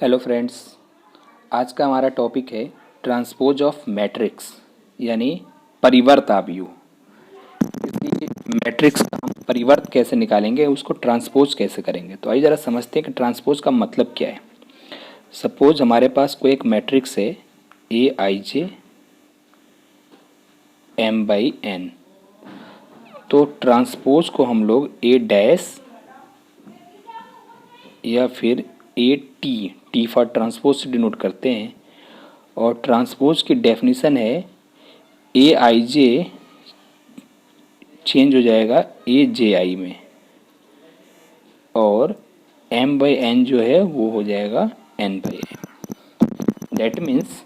Hello friends, आज का हमारा टॉपिक है ट्रांसपोज ऑफ मैट्रिक्स यानी परिवर्त आव्यूह। इसलिए मैट्रिक्स का हम परिवर्त कैसे निकालेंगे, उसको ट्रांसपोज कैसे करेंगे। तो आइए ज़रा समझते हैं कि ट्रांसपोज का मतलब क्या है। सपोज हमारे पास कोई एक मैट्रिक्स है ए I J M by N. तो ट्रांसपोज को हम लोग ए डैश या फिर A T T for transpose से डिनोट करते हैं। और ट्रांसपोज की डेफिनेशन है ए आई जे चेंज हो जाएगा ए जे आई में, और एम बाई एन जो है वो हो जाएगा N by M. That means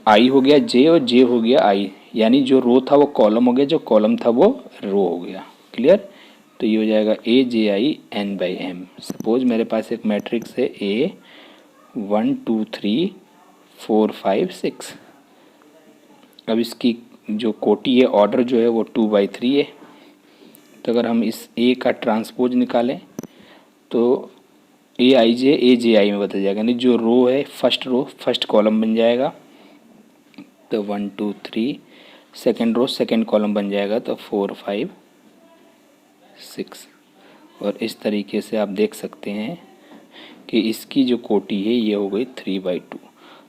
I हो गया जे और जे हो गया आई, यानी जो रो था वो कॉलम हो गया, जो कॉलम था वो रो हो गया। क्लियर? तो ये हो जाएगा A J I N by M. Suppose मेरे पास एक मैट्रिक्स है ए 1 2 3 4 5 6। अब इसकी जो कोटि है, ऑर्डर जो है वो 2/3 है। तो अगर हम इस ए का ट्रांसपोज निकालें तो ए आई जे आई में बदल जाएगा, यानी जो रो है रो फर्स्ट कॉलम बन जाएगा। तो 1 2 3 सेकेंड रो सेकेंड कॉलम बन जाएगा, तो 4 5 6। और इस तरीके से आप देख सकते हैं कि इसकी जो कोटि है ये हो गई 3/2।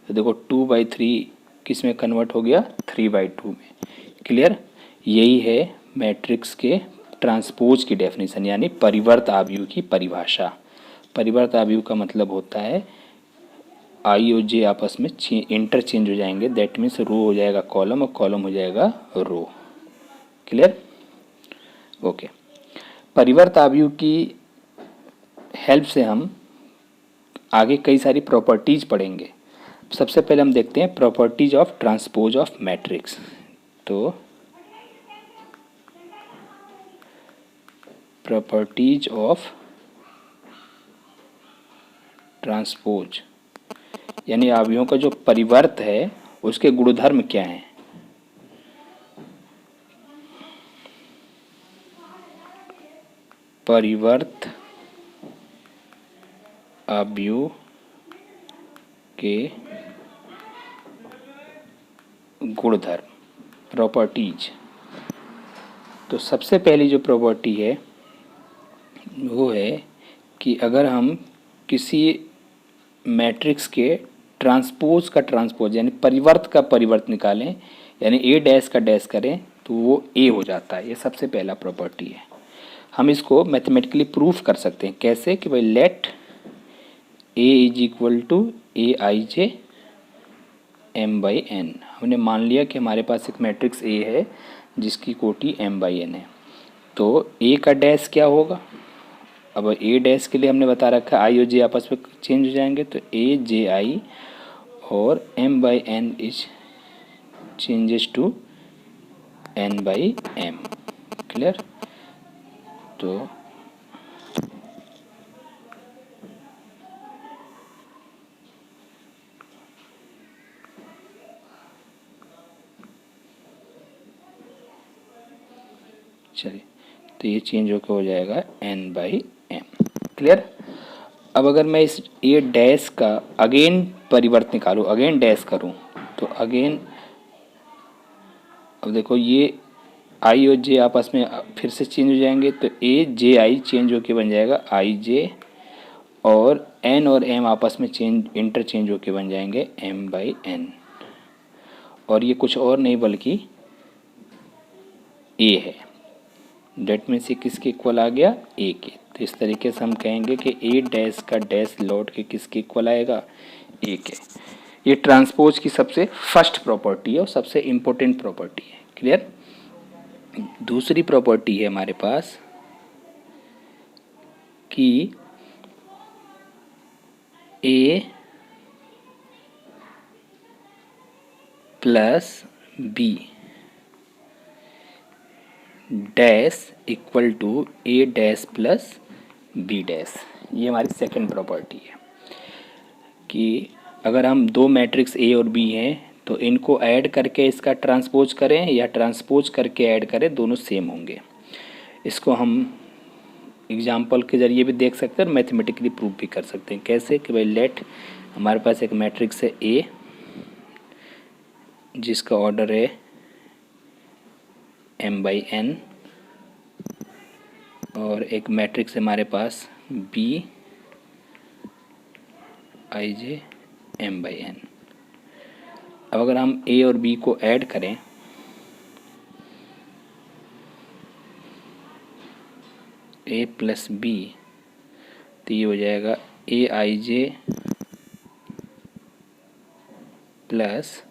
तो देखो 2/3 किस में कन्वर्ट हो गया, 3/2 में। क्लियर? यही है मैट्रिक्स के ट्रांसपोज की डेफिनेशन, यानी परिवर्त आव्यूह की परिभाषा। परिवर्त आव्यूह का मतलब होता है आई और जे आपस में इंटरचेंज हो जाएंगे। दैट मीन्स रो हो जाएगा कॉलम और कॉलम हो जाएगा रो। क्लियर? ओके। परिवर्त आव्यूह की हेल्प से हम आगे कई सारी प्रॉपर्टीज पढ़ेंगे। सबसे पहले हम देखते हैं properties of transpose of matrix. तो प्रॉपर्टीज ऑफ ट्रांसपोज यानी आव्यूहों का जो परिवर्त है उसके गुणधर्म क्या हैं। परिवर्त आव्यूह के गुणधर्म, प्रॉपर्टीज। तो सबसे पहली जो प्रॉपर्टी है वो है कि अगर हम किसी मैट्रिक्स के ट्रांसपोज का ट्रांसपोज यानी परिवर्त का परिवर्त निकालें, यानी ए डैश का डैश करें, तो वो ए हो जाता है। ये सबसे पहला प्रॉपर्टी है। हम इसको मैथमेटिकली प्रूफ कर सकते हैं। कैसे? कि भाई let A is equal to A I J M by N. हमने मान लिया कि हमारे पास एक मैट्रिक्स ए है जिसकी कोटि एम बाई एन है। तो ए का डैश क्या होगा? अब ए डैश के लिए हमने बता रखा है आई और जे आपस में चेंज हो जाएंगे, तो ए जे आई और M by N is changes to N by M. Clear? तो चलिए, तो ये चेंज होकर हो जाएगा एन बाई एम। क्लियर? अब अगर मैं इस ए डैश का अगेन परिवर्त निकालूँ, अगेन डैश करूँ, तो अगेन अब देखो ये आई और जे आपस में फिर से चेंज हो जाएंगे, तो ए जे आई चेंज होके बन जाएगा आई जे, और एन और एम आपस में इंटरचेंज होके बन जाएंगे एम बाई एन। और ये कुछ और नहीं बल्कि ए है। डेट में से किसके इक्वल आ गया? ए के। तो इस तरीके से हम कहेंगे कि ए डैश का डैश लौट के किसके इक्वल आएगा? ए के। ये ट्रांसपोज की सबसे फर्स्ट प्रॉपर्टी है और सबसे इम्पोर्टेंट प्रॉपर्टी है। क्लियर? दूसरी प्रॉपर्टी है हमारे पास कि A plus B dash equal to A dash plus B dash. ये हमारी सेकंड प्रॉपर्टी है कि अगर हम दो मैट्रिक्स ए और बी हैं तो इनको ऐड करके इसका ट्रांसपोज करें या ट्रांसपोज करके ऐड करें, दोनों सेम होंगे। इसको हम एग्जाम्पल के ज़रिए भी देख सकते हैं और मैथमेटिकली प्रूफ भी कर सकते हैं। कैसे कि भाई लेट हमारे पास एक मैट्रिक्स है ए जिसका ऑर्डर है m/n और एक मैट्रिक्स है हमारे पास b ij m/n। अब अगर हम a और b को ऐड करें a प्लस बी तो ये हो जाएगा aij plus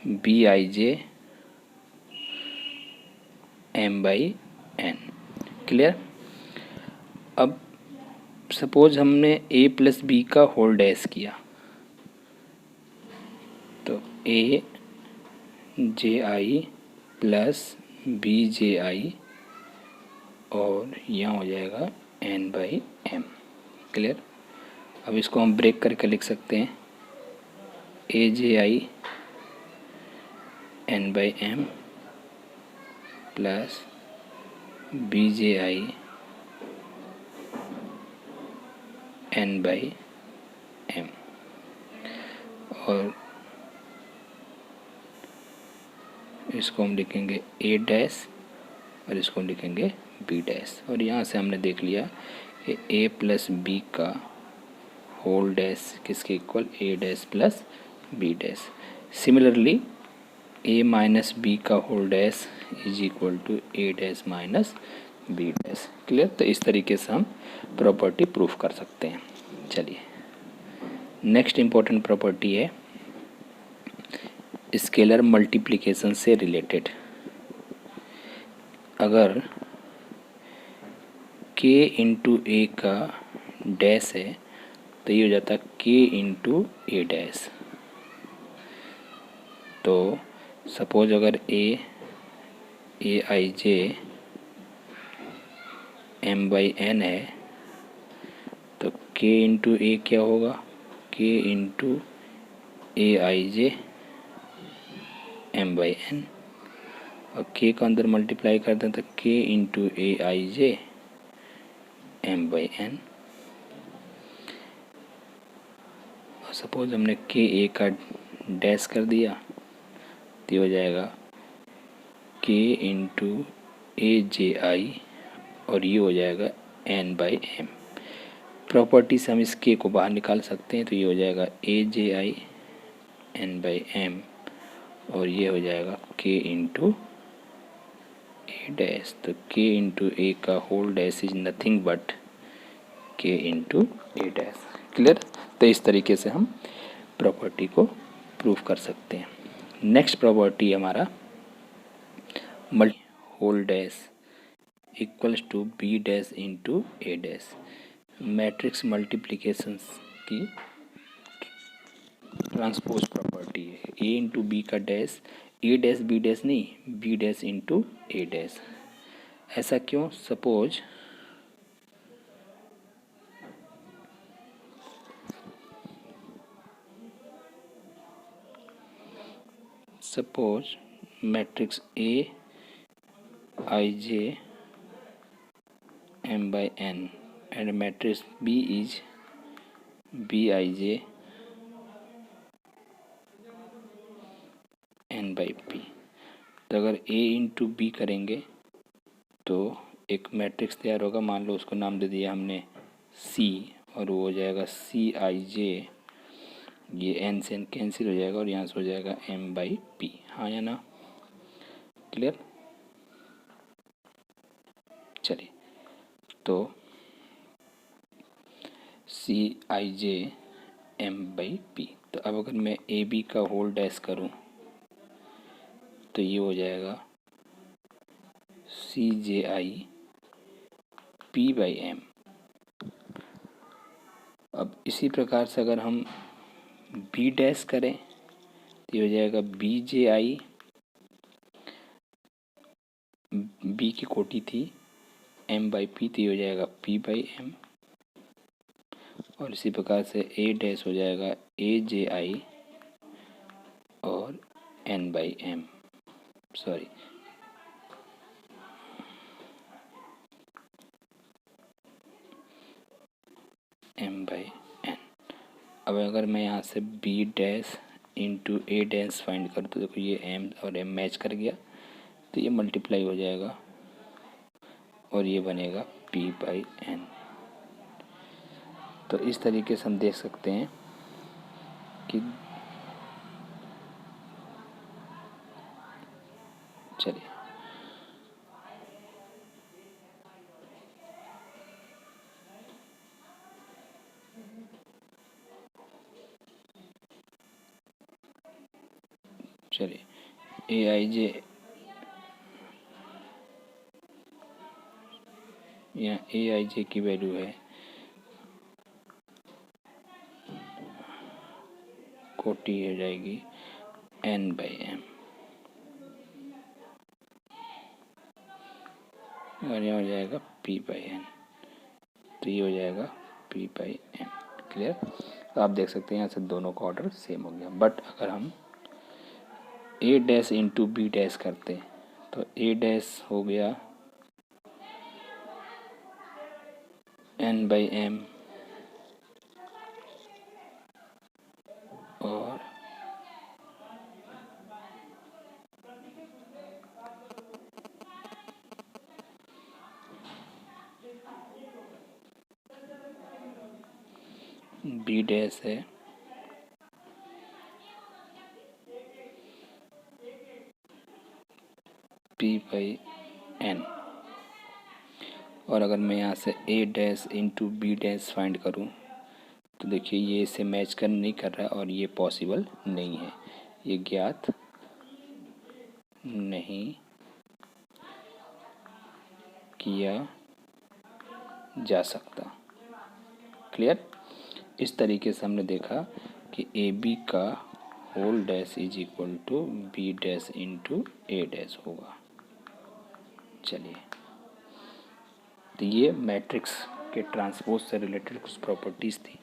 bij m/n। Clear. अब सपोज हमने a प्लस बी का होल डैश किया तो a J I plus B J I और यहाँ हो जाएगा n/m। क्लियर। अब इसको हम ब्रेक करके लिख सकते हैं ए जे आई n/m प्लस बी जे आई n/m और इसको हम लिखेंगे a डैश और इसको हम लिखेंगे b डैश। और यहाँ से हमने देख लिया कि a प्लस बी का होल डैश किसके equal a dash plus b dash. Similarly a minus B का whole dash is equal to a dash minus b dash. Clear. तो इस तरीके से हम प्रॉपर्टी प्रूफ कर सकते हैं। चलिए नेक्स्ट इम्पोर्टेंट प्रॉपर्टी है स्केलर मल्टीप्लिकेशन से रिलेटेड। अगर k इंटू ए का डैश है तो ये हो जाता है k इंटू ए डैश। तो सपोज अगर ए आई जे m/n है तो k इंटू ए क्या होगा k into A I J m/n और k को अंदर मल्टीप्लाई कर दें तो k into A I J m/n। और सपोज हमने k a का डैश कर दिया तो हो जाएगा k into A J I और ये हो जाएगा n/m। प्रॉपर्टी से हम इस k को बाहर निकाल सकते हैं तो ये हो जाएगा ए जे आई n/m और ये हो जाएगा k इंटू ए डैश। तो k इंटू ए का whole dash is nothing but k into A dash. Clear. तो इस तरीके से हम प्रॉपर्टी को प्रूफ कर सकते हैं। नेक्स्ट प्रॉपर्टी हमारा multi whole dash equals to B dash into A dash. Matrix multiplication की ट्रांसपोज प्रॉपर्टी है। ए इंटू बी का dash A dash B dash नहीं B dash into A dash. ऐसा क्यों। Suppose matrix A I J m/n and matrix B is Bij n/p। तो अगर a into B करेंगे तो एक मैट्रिक्स तैयार होगा। मान लो उसको नाम दे दिया हमने C और वो हो जाएगा Cij। ये n से n कैंसिल हो जाएगा और यहाँ से हो जाएगा m/p। हाँ या ना। क्लियर। चलिए तो Cij m/p। तो अब अगर मैं ए बी का होल डैश करूं तो ये हो जाएगा Cji p/m। अब इसी प्रकार से अगर हम बी डैश करें तो ये हो जाएगा Bji। बी की कोटि थी m/p तो ये हो जाएगा p/m। और इसी प्रकार से ए डैश हो जाएगा Aj और n/m। Sorry M by N. अब अगर मैं यहाँ से B dash into A dash find करूँ तो देखो ये एम और एम मैच कर गया, तो ये मल्टीप्लाई हो जाएगा और ये बनेगा पी बाई एन। तो इस तरीके से हम देख सकते हैं कि चलिए ए आई जे, यहाँ ए आई जे की वैल्यू है कोटी हो जाएगी एन बाई एम और यहाँ हो जाएगा पी बाई एन, तो ये हो जाएगा पी बाई एन। क्लियर? तो आप देख सकते हैं यहाँ से दोनों का ऑर्डर सेम हो गया। बट अगर हम A dash into B dash करते हैं तो ए डैश हो गया एन बाई एम और बी डैश है पी बाई एन। और अगर मैं यहाँ से A dash into B dash find करूँ तो देखिए ये इसे मैच कर नहीं कर रहा है और ये पॉसिबल नहीं है, ये ज्ञात नहीं किया जा सकता। क्लियर? इस तरीके से हमने देखा कि ए बी का whole dash is equal to B dash into A dash होगा। चलिए, तो ये मैट्रिक्स के ट्रांसपोज से रिलेटेड कुछ प्रॉपर्टीज़ थी।